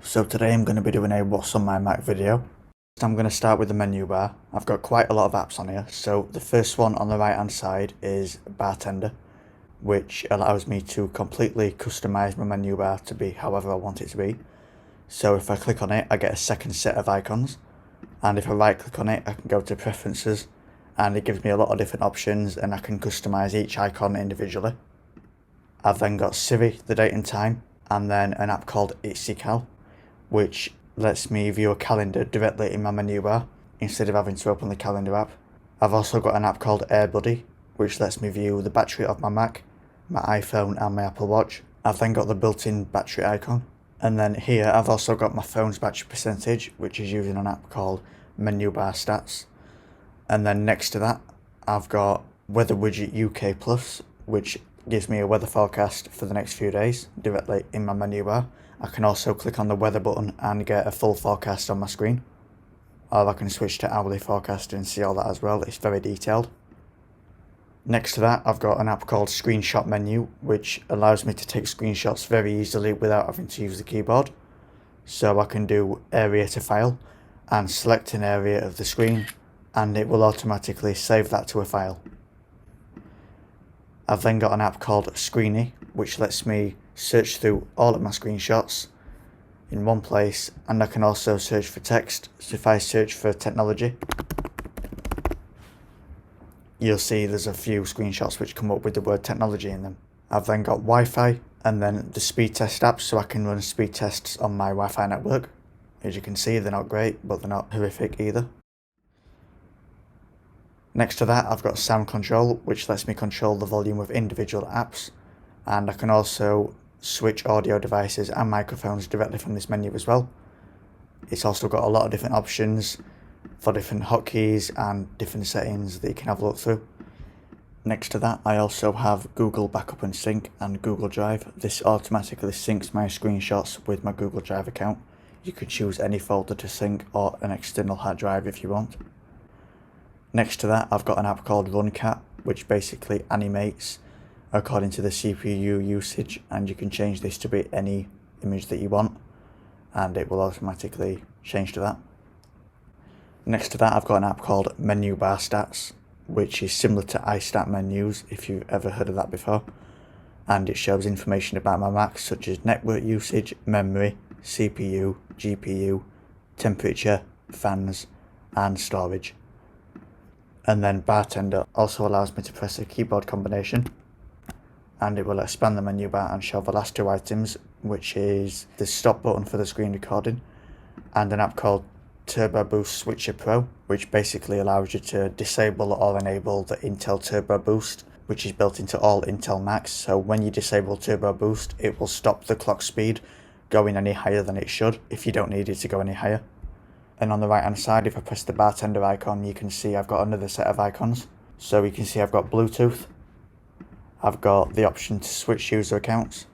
So today I'm going to be doing a what's on my Mac video. I'm going to start with the menu bar. I've got quite a lot of apps on here. So the first one on the right hand side is Bartender, which allows me to completely customize my menu bar to be however I want it to be. So if I click on it, I get a second set of icons, and if I right click on it, I can go to preferences, and it gives me a lot of different options, and I can customize each icon individually. I've then got Siri, the date and time, and then an app called Ixical, which lets me view a calendar directly in my menu bar instead of having to open the calendar app. I've also got an app called AirBuddy, which lets me view the battery of my Mac, my iPhone and my Apple Watch. I've then got the built-in battery icon. And then here I've also got my phone's battery percentage, which is using an app called Menu Bar Stats. And then next to that, I've got Weather Widget UK Plus, which gives me a weather forecast for the next few days directly in my menu bar. I can also click on the weather button and get a full forecast on my screen. Or I can switch to hourly forecast and see all that as well. It's very detailed. Next to that, I've got an app called Screenshot Menu, which allows me to take screenshots very easily without having to use the keyboard. So I can do area to file and select an area of the screen, and it will automatically save that to a file. I've then got an app called Screeny, which lets me search through all of my screenshots in one place, and I can also search for text. So if I search for technology, you'll see there's a few screenshots which come up with the word technology in them. I've then got Wi-Fi and then the speed test apps, so I can run speed tests on my Wi-Fi network. As you can see, they're not great, but they're not horrific either. Next to that, I've got sound control, which lets me control the volume of individual apps, and I can also switch audio devices and microphones directly from this menu as well. It's also got a lot of different options for different hotkeys and different settings that you can have a look through. Next to that, I also have Google Backup and Sync and Google Drive. This automatically syncs my screenshots with my Google Drive account. You could choose any folder to sync or an external hard drive if you want. Next to that, I've got an app called RunCat, which basically animates according to the CPU usage, and you can change this to be any image that you want, and it will automatically change to that. Next to that, I've got an app called Menu Bar Stats, which is similar to iStat menus, if you've ever heard of that before, and it shows information about my Mac such as network usage, memory, CPU, GPU, temperature, fans, and storage. And then Bartender also allows me to press a keyboard combination, and it will expand the menu bar and show the last two items, which is the stop button for the screen recording and an app called Turbo Boost Switcher Pro, which basically allows you to disable or enable the Intel Turbo Boost, which is built into all Intel Macs. So when you disable Turbo Boost, it will stop the clock speed going any higher than it should if you don't need it to go any higher. And on the right hand side, if I press the Bartender icon, you can see I've got another set of icons. So you can see I've got Bluetooth, I've got the option to switch user accounts,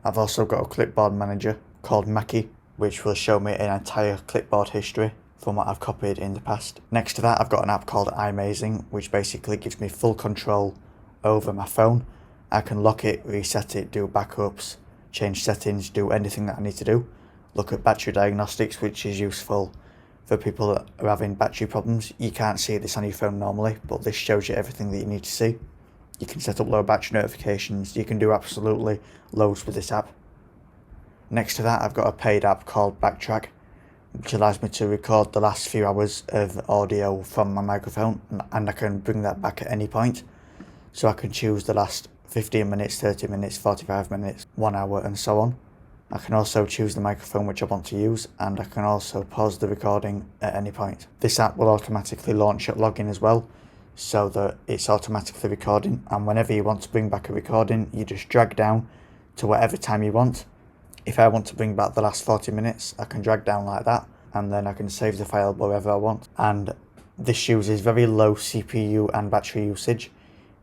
I've also got a clipboard manager called Mackie, which will show me an entire clipboard history from what I've copied in the past. Next to that, I've got an app called iMazing, which basically gives me full control over my phone. I can lock it, reset it, do backups, change settings, do anything that I need to do. Look at battery diagnostics, which is useful for people that are having battery problems. You can't see this on your phone normally, but this shows you everything that you need to see. You can set up low battery notifications. You can do absolutely loads with this app. Next to that, I've got a paid app called Backtrack, which allows me to record the last few hours of audio from my microphone, and I can bring that back at any point. So I can choose the last 15 minutes, 30 minutes, 45 minutes, 1 hour, and so on. I can also choose the microphone which I want to use, and I can also pause the recording at any point. This app will automatically launch at login as well, so that it's automatically recording, and whenever you want to bring back a recording, you just drag down to whatever time you want. If I want to bring back the last 40 minutes, I can drag down like that, and then I can save the file wherever I want. And this uses very low CPU and battery usage,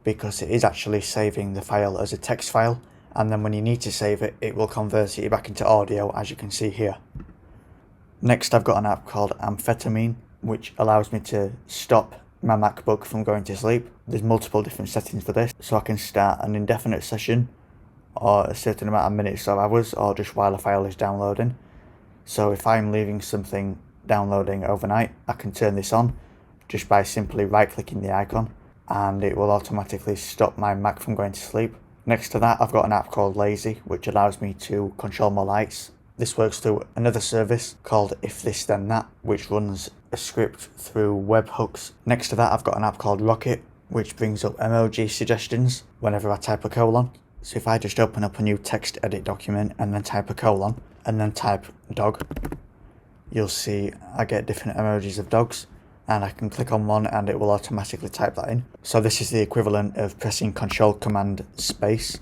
because it is actually saving the file as a text file, and then when you need to save it, it will convert it back into audio, as you can see here. Next, I've got an app called Amphetamine, which allows me to stop my MacBook from going to sleep. There's multiple different settings for this, so I can start an indefinite session, or a certain amount of minutes or hours, or just while a file is downloading. So if I'm leaving something downloading overnight, I can turn this on just by simply right clicking the icon, and it will automatically stop my Mac from going to sleep. Next to that, I've got an app called Lazy, which allows me to control my lights. This works through another service called If This Then That, which runs a script through webhooks. Next to that, I've got an app called Rocket, which brings up emoji suggestions whenever I type a colon. So if I just open up a new text edit document and then type a colon and then type dog, you'll see I get different emojis of dogs, and I can click on one and it will automatically type that in. So this is the equivalent of pressing Control Command space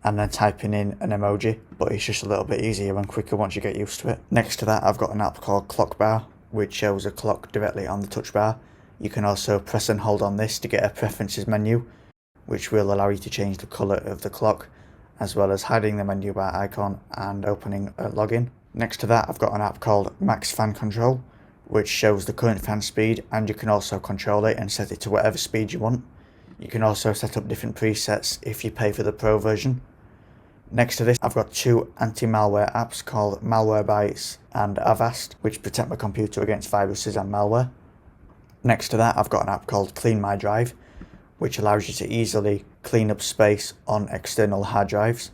and then typing in an emoji, but it's just a little bit easier and quicker once you get used to it. Next to that, I've got an app called Clock Bar, which shows a clock directly on the touch bar. You can also press and hold on this to get a preferences menu, which will allow you to change the colour of the clock, as well as hiding the menu bar icon and opening a login. Next to that, I've got an app called Max Fan Control, which shows the current fan speed, and you can also control it and set it to whatever speed you want. You can also set up different presets if you pay for the Pro version. Next to this, I've got two anti-malware apps called Malwarebytes and Avast, which protect my computer against viruses and malware. Next to that, I've got an app called Clean My Drive, which allows you to easily clean up space on external hard drives.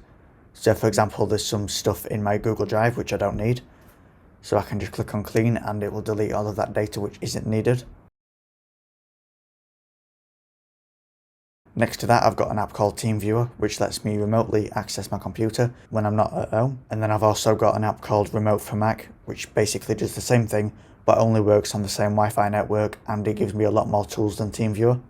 So for example, there's some stuff in my Google Drive which I don't need, so I can just click on clean and it will delete all of that data which isn't needed. Next to that, I've got an app called TeamViewer, which lets me remotely access my computer when I'm not at home. And then I've also got an app called Remote for Mac, which basically does the same thing, but only works on the same Wi-Fi network, and it gives me a lot more tools than TeamViewer.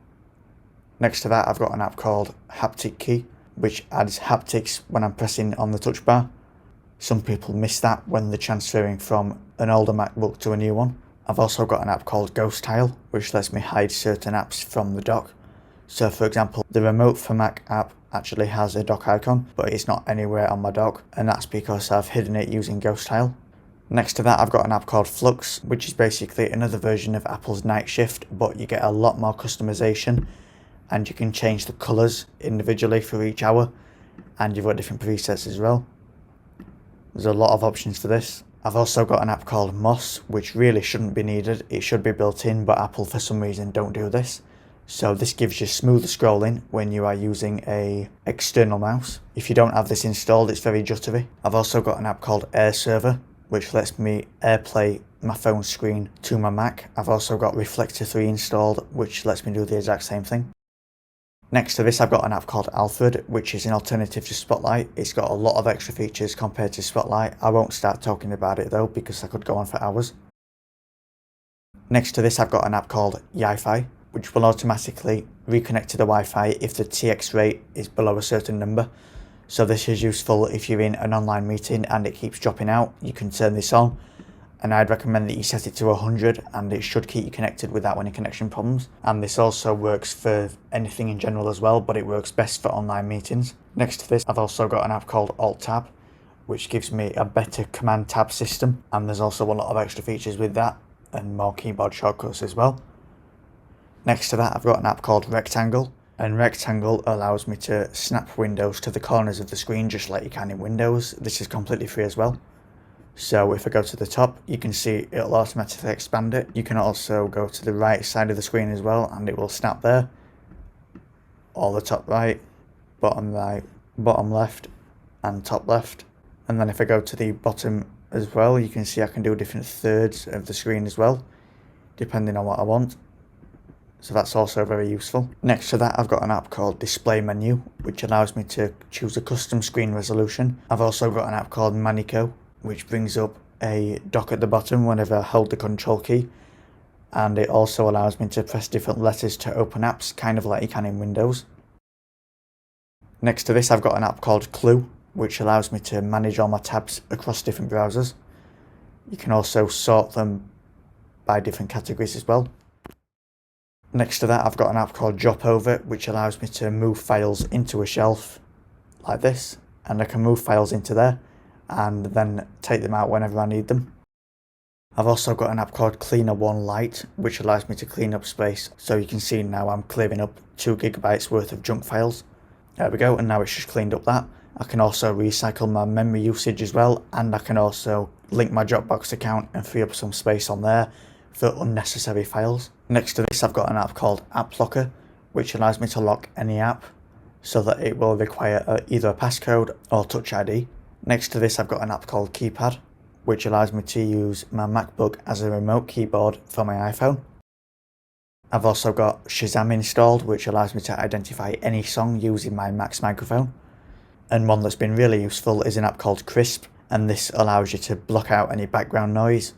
Next to that, I've got an app called Haptic Key, which adds haptics when I'm pressing on the touch bar. Some people miss that when they're transferring from an older MacBook to a new one. I've also got an app called Ghost Tile, which lets me hide certain apps from the dock. So for example, the Remote for Mac app actually has a dock icon, but it's not anywhere on my dock, and that's because I've hidden it using Ghost Tile. Next to that, I've got an app called Flux, which is basically another version of Apple's Night Shift, but you get a lot more customization, and you can change the colours individually for each hour, and you've got different presets as well. There's a lot of options for this. I've also got an app called Moss, which really shouldn't be needed. It should be built in, but Apple for some reason don't do this. So this gives you smoother scrolling when you are using a external mouse. If you don't have this installed, it's very jittery. I've also got an app called AirServer, which lets me AirPlay my phone screen to my Mac. I've also got Reflector 3 installed, which lets me do the exact same thing. Next to this, I've got an app called Alfred, which is an alternative to Spotlight. It's got a lot of extra features compared to Spotlight. I won't start talking about it though, because I could go on for hours. Next to this, I've got an app called YiFi, which will automatically reconnect to the Wi-Fi if the TX rate is below a certain number. So this is useful if you're in an online meeting and it keeps dropping out. You can turn this on, and I'd recommend that you set it to 100, and it should keep you connected without any connection problems. And this also works for anything in general as well, but it works best for online meetings. Next to this, I've also got an app called Alt-Tab, which gives me a better command tab system, and there's also a lot of extra features with that and more keyboard shortcuts as well. Next to that, I've got an app called Rectangle, and Rectangle allows me to snap windows to the corners of the screen just like you can in Windows. This is completely free as well. So if I go to the top, you can see it'll automatically expand it. You can also go to the right side of the screen as well, and it will snap there. Or the top right, bottom left, and top left. And then if I go to the bottom as well, you can see I can do different thirds of the screen as well, depending on what I want. So that's also very useful. Next to that, I've got an app called Display Menu, which allows me to choose a custom screen resolution. I've also got an app called Manico, which brings up a dock at the bottom whenever I hold the control key. And it also allows me to press different letters to open apps, kind of like you can in Windows. Next to this, I've got an app called Clue, which allows me to manage all my tabs across different browsers. You can also sort them by different categories as well. Next to that, I've got an app called Dropover, which allows me to move files into a shelf like this, and I can move files into there and then take them out whenever I need them. I've also got an app called Cleaner One Lite, which allows me to clean up space. So you can see now I'm clearing up 2 GB worth of junk files. There we go, and now it's just cleaned up that, I can also recycle my memory usage as well, and I can also link my Dropbox account and free up some space on there for unnecessary files. Next to this, I've got an app called App Locker, which allows me to lock any app so that it will require either a passcode or Touch ID. Next to this, I've got an app called Keypad, which allows me to use my MacBook as a remote keyboard for my iPhone. I've also got Shazam installed, which allows me to identify any song using my Mac's microphone. And one that's been really useful is an app called Crisp, and this allows you to block out any background noise.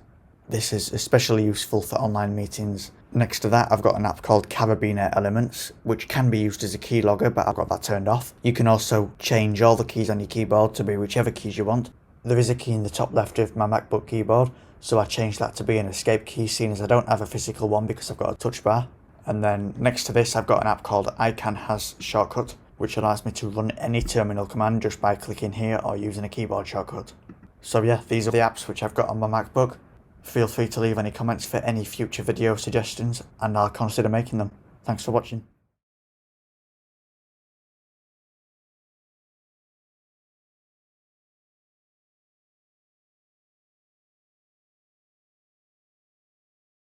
This is especially useful for online meetings. Next to that, I've got an app called Carabiner Elements, which can be used as a keylogger, but I've got that turned off. You can also change all the keys on your keyboard to be whichever keys you want. There is a key in the top left of my MacBook keyboard, so I changed that to be an escape key, seeing as I don't have a physical one because I've got a touch bar. And then next to this, I've got an app called ICANN Shortcut, which allows me to run any terminal command just by clicking here or using a keyboard shortcut. So yeah, these are the apps which I've got on my MacBook. Feel free to leave any comments for any future video suggestions, and I'll consider making them. Thanks for watching.